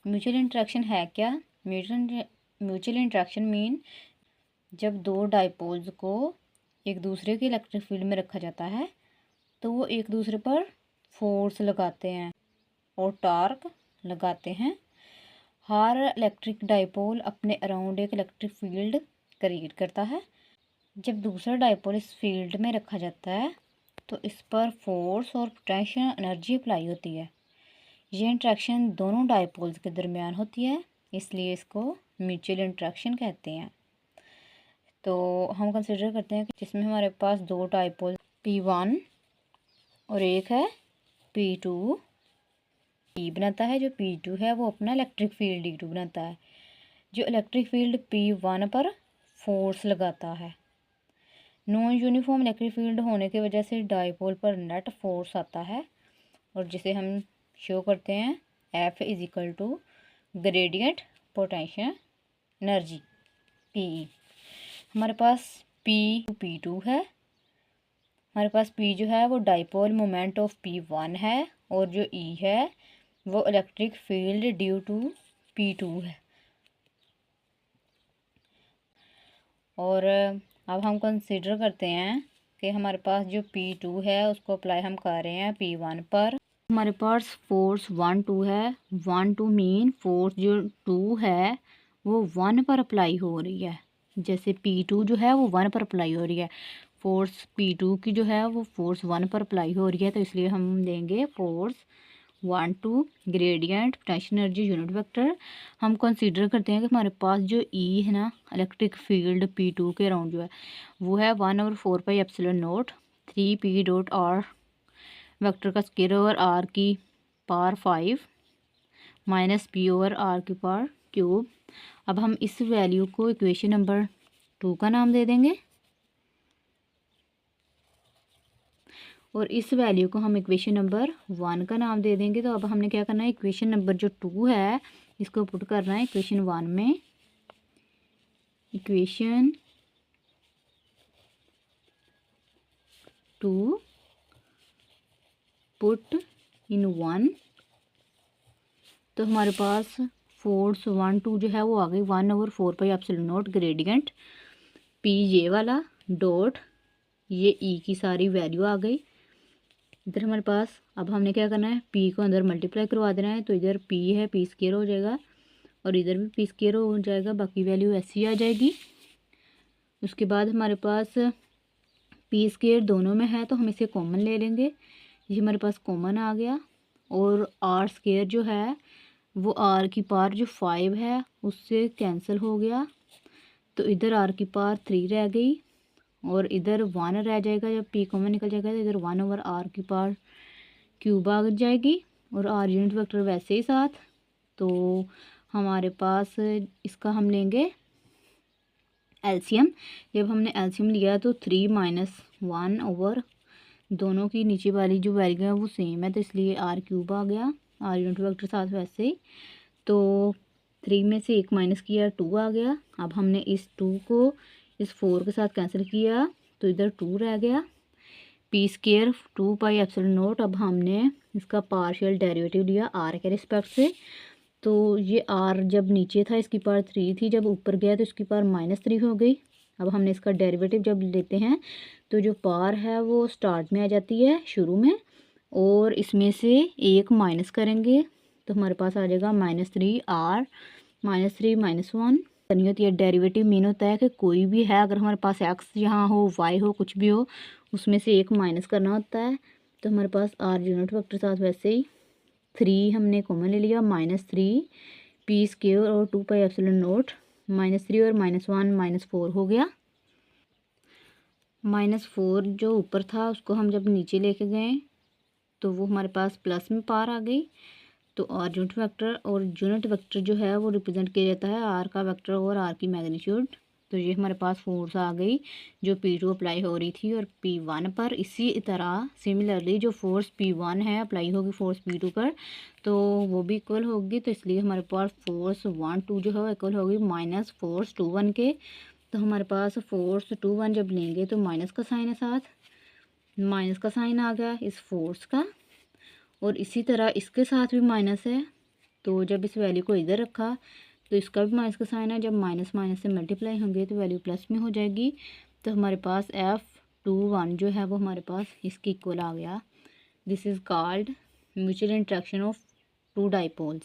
Mutual interaction है क्या? Mutual interaction mean जब दो डाइपोल्स को एक दूसरे के इलेक्ट्रिक फील्ड में रखा जाता है तो वो एक दूसरे पर फोर्स लगाते हैं और टॉर्क लगाते हैं। हर इलेक्ट्रिक डाइपोल अपने अराउंड एक इलेक्ट्रिक फील्ड क्रिएट करता है। जब दूसरा डाइपोल इस फील्ड में रखा जाता है तो इस पर फोर्स और पोटेंशियल एनर्जी अप्लाई होती है। ये इंट्रैक्शन दोनों डाइपोल्स के दरमियान होती है, इसलिए इसको म्यूचुअल इंट्रैक्शन कहते हैं। तो हम कंसिडर करते हैं कि जिसमें हमारे पास दो डाइपोल P1 और एक है P2 P बनाता है। जो P2 है वो अपना इलेक्ट्रिक फील्ड D2 बनाता है। जो इलेक्ट्रिक फील्ड P1 पर फोर्स लगाता है। नॉन यूनिफॉर्म इलेक्ट्रिक फील्ड होने की वजह से डाइपोल पर नेट फोर्स आता है और जिसे हम शो करते हैं F is equal to gradient potential energy PE। हमारे पास P2 है। हमारे पास P जो है वो डाइपोल मोमेंट ऑफ P1 है और जो E है वो electric field due to P2 है। और अब हम कंसिडर करते हैं कि हमारे पास जो P2 है उसको अप्लाई हम कर रहे हैं P1 पर। हमारे पास फोर्स 1 2 है। 1 2 मीन फोर्स जो 2 है वो 1 पर अप्लाई हो रही है। जैसे P2 जो है वो 1 पर अप्लाई हो रही है, फोर्स P2 की जो है वो फोर्स 1 पर अप्लाई हो रही है, तो इसलिए हम देंगे force 1 2 gradient potential energy unit vector. हम कंसीडर करते हैं कि हमारे पास जो E है ना इलेक्ट्रिक फील्ड P2 के अराउंड जो है वो है 1/4 pi epsilon not 3P dot R vector का स्क्वायर ओवर R की power 5 minus P over R की पावर क्यूब। अब हम इस वैल्यू को इक्वेशन नंबर 2 का नाम दे देंगे और इस वैल्यू को हम इक्वेशन नंबर 1 का नाम दे देंगे। तो अब हमने क्या करना है, इक्वेशन नंबर जो 2 है इसको पुट करना है इक्वेशन 1 में। Equation 2 put in 1। तो हमारे पास फोर्स 1 2 जो है वो आ गई 1/4 pi epsilon not gradient P ये वाला डॉट ये E की सारी वैल्यू आ गई इधर हमारे पास। अब हमने क्या करना है, P को अंदर मल्टीप्लाई करवा देना है, तो इधर P है P स्क्वायर हो जाएगा और इधर भी P स्क्वायर हो जाएगा, बाकी वैल्यू ऐसी आ जाएगी। उसके बाद हमारे पास P स्क्वायर दोनों में है तो हम इसे कॉमन ले लेंगे, ये हमारे पास कॉमन आ गया। और R स्क्वायर जो है वो R की पावर जो 5 है उससे कैंसिल हो गया, तो इधर R की पावर 3 रह गई और इधर 1 रह जाएगा। जब P कॉमन निकल जाएगा तो इधर 1/R की पावर क्यूब आ जाएगी और R यूनिट वेक्टर वैसे ही साथ। तो हमारे पास इसका हम लेंगे एलसीएम। जब हमने एलसीएम लिया तो 3 - 1 दोनों की नीचे वाली जो वैल्यू है वो सेम है, तो इसलिए R क्यूब आ गया, R यूनिट वेक्टर साथ वैसे ही। तो 3 में से 1 माइनस किया 2 आ गया। अब हमने इस 2 को इस 4 के साथ कैंसिल किया तो इधर 2 रह गया। P square 2 pi epsilon not. अब हमने इसका पार्शियल डेरिवेटिव लिया R के रिस्पेक्ट से, तो ये R जब नीचे था इसकी पावर 3 थी, जब ऊपर गया तो इसकी पावर -3 हो गई। अब हमने इसका डेरिवेटिव जब लेते हैं तो जो पावर है वो स्टार्ट में आ जाती है शुरू में, और इसमें से 1 माइनस करेंगे तो हमारे पास आ जाएगा -3R -3 -1 करनी होती है। डेरिवेटिव मीन होता है कि कोई भी है, अगर हमारे पास एक्स यहाँ हो वाई हो कुछ भी हो उसमें से 1 माइनस करना होता है। तो हमारे पास R यूनिट वेक्टर साथ वैसे ही 3 हमने कॉमन ले लिया, -3 P स्क्वायर और 2 पाई एप्सिलॉन नॉट, -3 और -1 -4 हो गया। -4 जो ऊपर था उसको हम जब नीचे लेके गए तो वो हमारे पास प्लस में पावर आ गई। तो R यूनिट वेक्टर और यूनिट वेक्टर जो है वो रिप्रेजेंट किया जाता है R का वेक्टर और R की मैग्नीट्यूड। तो ये हमारे पास फोर्स आ गई जो P2 अप्लाई हो रही थी और P1 पर। इसी तरह सिमिलरली जो फोर्स P1 है अप्लाई होगी फोर्स P2 पर तो वो भी इक्वल होगी, तो इसलिए हमारे पास फोर्स 1 2 जो है वो इक्वल होगी माइनस फोर्स 2 1 के। तो हमारे पास फोर्स 2 1 जब लेंगे तो माइनस का साइन है, साथ माइनस का साइन आ गया इस फोर्स का, और इसी तरह इसके साथ भी माइनस है तो जब इस वैल्यू को इधर रखा तो इसका भी माइनस का साइन है, जब माइनस माइनस से मल्टीप्लाई होंगे तो वैल्यू प्लस में हो जाएगी। तो हमारे पास F21 जो है वो हमारे पास इसकी इक्वल आ गया। This is called mutual interaction of two dipoles.